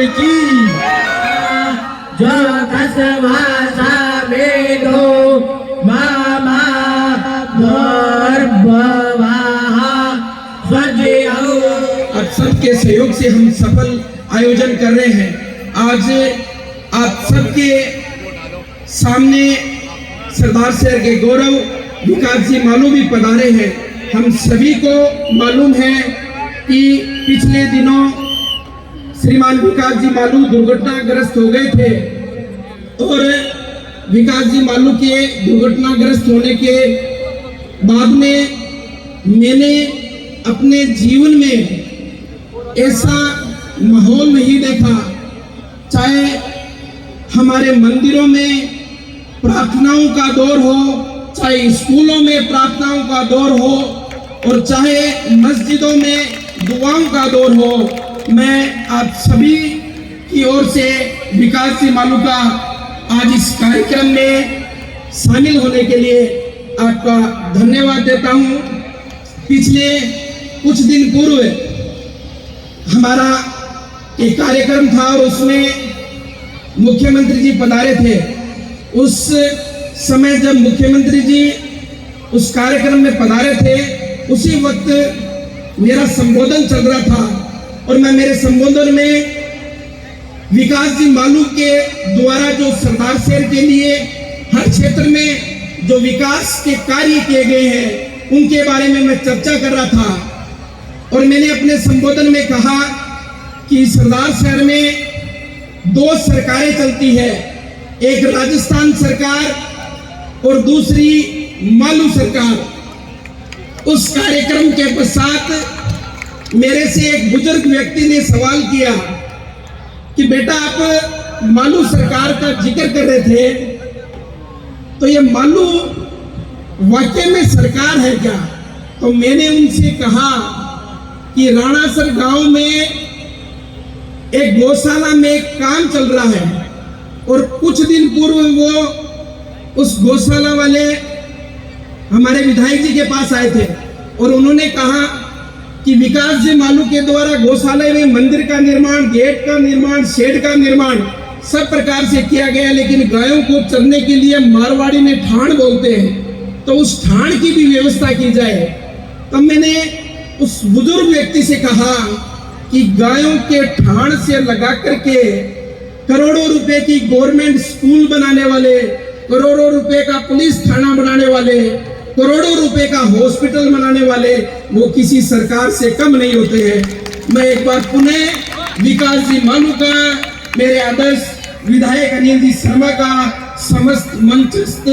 की। जो कसवासा वेदो मामा आप सबके सहयोग से हम सफल आयोजन कर रहे हैं। आज आप सबके सामने सरदार शहर के गौरव विकास जी मालू भी पधारे हैं। हम सभी को मालूम है कि पिछले दिनों श्रीमान विकास जी मालू दुर्घटनाग्रस्त हो गए थे और विकास जी मालू के दुर्घटनाग्रस्त होने के बाद में मैंने अपने जीवन में ऐसा माहौल नहीं देखा। चाहे हमारे मंदिरों में प्रार्थनाओं का दौर हो, चाहे स्कूलों में प्रार्थनाओं का दौर हो और चाहे मस्जिदों में दुआओं का दौर हो, मैं आप सभी की ओर से विकास जी मालू का आज इस कार्यक्रम में शामिल होने के लिए आपका धन्यवाद देता हूं। पिछले कुछ दिन पूर्व हमारा एक कार्यक्रम था और उसमें मुख्यमंत्री जी पधारे थे। उस समय जब मुख्यमंत्री जी उस कार्यक्रम में पधारे थे, उसी वक्त मेरा संबोधन चल रहा था और मैं मेरे संबोधन में विकास जी मालू के द्वारा जो सरदार शहर के लिए हर क्षेत्र में जो विकास के कार्य किए गए हैं उनके बारे में मैं चर्चा कर रहा था। और मैंने अपने संबोधन में कहा कि सरदार शहर में दो सरकारें चलती है, एक राजस्थान सरकार और दूसरी मालू सरकार। उस कार्यक्रम के पश्चात मेरे से एक बुजुर्ग व्यक्ति ने सवाल किया कि बेटा आप मालू सरकार का जिक्र कर रहे थे, तो ये मालू वाकई में सरकार है क्या? तो मैंने उनसे कहा कि राणासर गांव में एक गौशाला में काम चल रहा है और कुछ दिन पूर्व वो उस गौशाला वाले हमारे विधायक जी के पास आए थे और उन्होंने कहा कि विकास जी मालू के द्वारा गौशाला में मंदिर का निर्माण, गेट का निर्माण, शेड का निर्माण सब प्रकार से किया गया, लेकिन गायों को चरने के लिए मारवाड़ी में ठाण बोलते हैं, तो उस ठाण की भी व्यवस्था की जाए। तब मैंने उस बुजुर्ग व्यक्ति से कहा कि गायों के ठाण से लगा करके करोड़ों रुपए की गवर्नमेंट स्कूल बनाने वाले, करोड़ों रुपए का पुलिस थाना बनाने वाले, करोड़ों रुपए का हॉस्पिटल बनाने वाले वो किसी सरकार से कम नहीं होते हैं। मैं एक बार पुनः विकास जी मालू का, मेरे आदर्श विधायक अनिल जी शर्मा का, समस्त मंचस्थ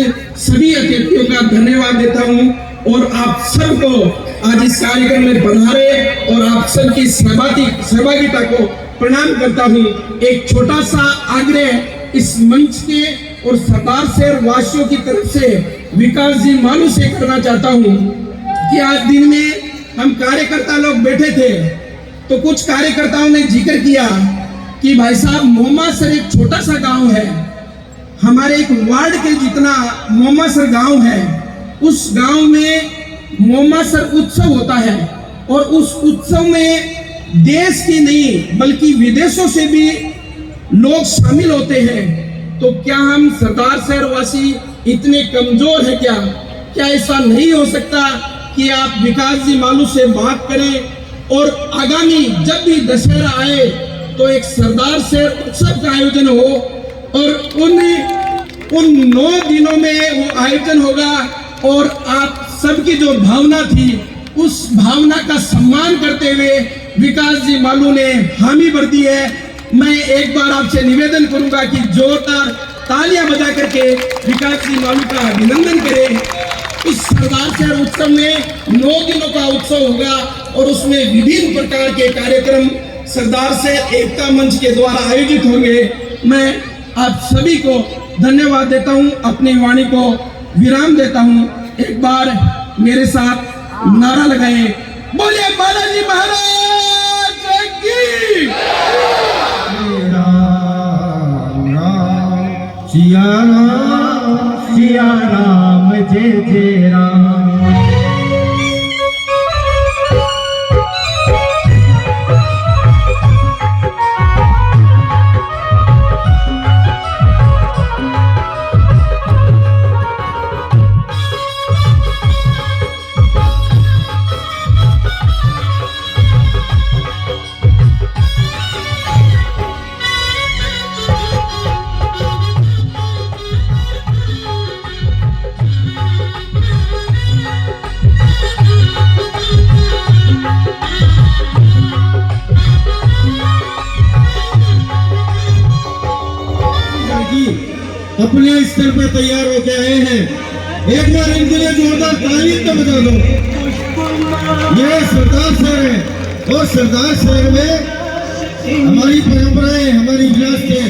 सभी अतिथियों का धन्यवाद देता हूं और आप सबको आज इस कार्यक्रम में पधारे और आप सबकी सहभागिता को प्रणाम करता हूं। एक छोटा सा आग्रह इस मंच के और सरदार शहर वासियों की तरफ से विकास जी मालू से करना चाहता हूं कि आज दिन में हम कार्यकर्ता लोग बैठे थे तो कुछ कार्यकर्ताओं ने जिक्र किया कि भाई साहब मोमासर एक छोटा सा गांव है, हमारे एक वार्ड के जितना मोमासर गांव है, उस गांव में मोमासर उत्सव होता है और उस उत्सव में देश की नहीं बल्कि विदेशों से भी लोग शामिल होते हैं। तो क्या हम सरदार शहर वासी इतने कमजोर है क्या? क्या ऐसा नहीं हो सकता कि आप विकास जी मालू से बात करें और आगामी जब भी दशहरा आए तो एक सरदार शहर उत्सव का आयोजन हो और उन 9 दिनों में वो आयोजन होगा और आप सबकी जो भावना थी उस भावना का सम्मान करते हुए विकास जी मालू ने हामी भर दी है। मैं एक बार आपसे निवेदन करूंगा कि जोरदार तालियां बजा करके विकास जी मालू का अभिनंदन करें। इस सरदार शहर उत्सव में 9 दिनों का उत्सव होगा और उसमें विभिन्न प्रकार के कार्यक्रम सरदार शहर एकता मंच के द्वारा आयोजित होंगे। मैं आप सभी को धन्यवाद देता हूं, अपनी वाणी को विराम देता हूं। एक बार मेरे साथ नारा लगाएं, बोले बालाजी महाराज की। सिया राम जय जय राम। अपने स्तर पर तैयार होके आए हैं। एक बार इनके लिए जोरदार तालीम तो बजा दो। ये सरदार शहर है और सरदार शहर में हमारी परंपराएं, हमारी विरासतें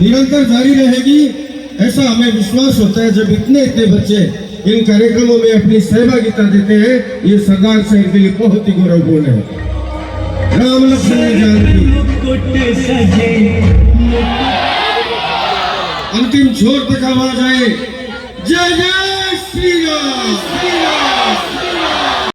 निरंतर जारी रहेगी, ऐसा हमें विश्वास होता है। जब इतने बच्चे इन कार्यक्रमों में अपनी सहभागिता देते हैं, ये सरदार शहर के लिए बहुत ही गौरवपूर्ण है। राम लक्ष्मण जानकी। अंतिम छोर तक आवाज आए, जय जय श्री राम, श्री राम।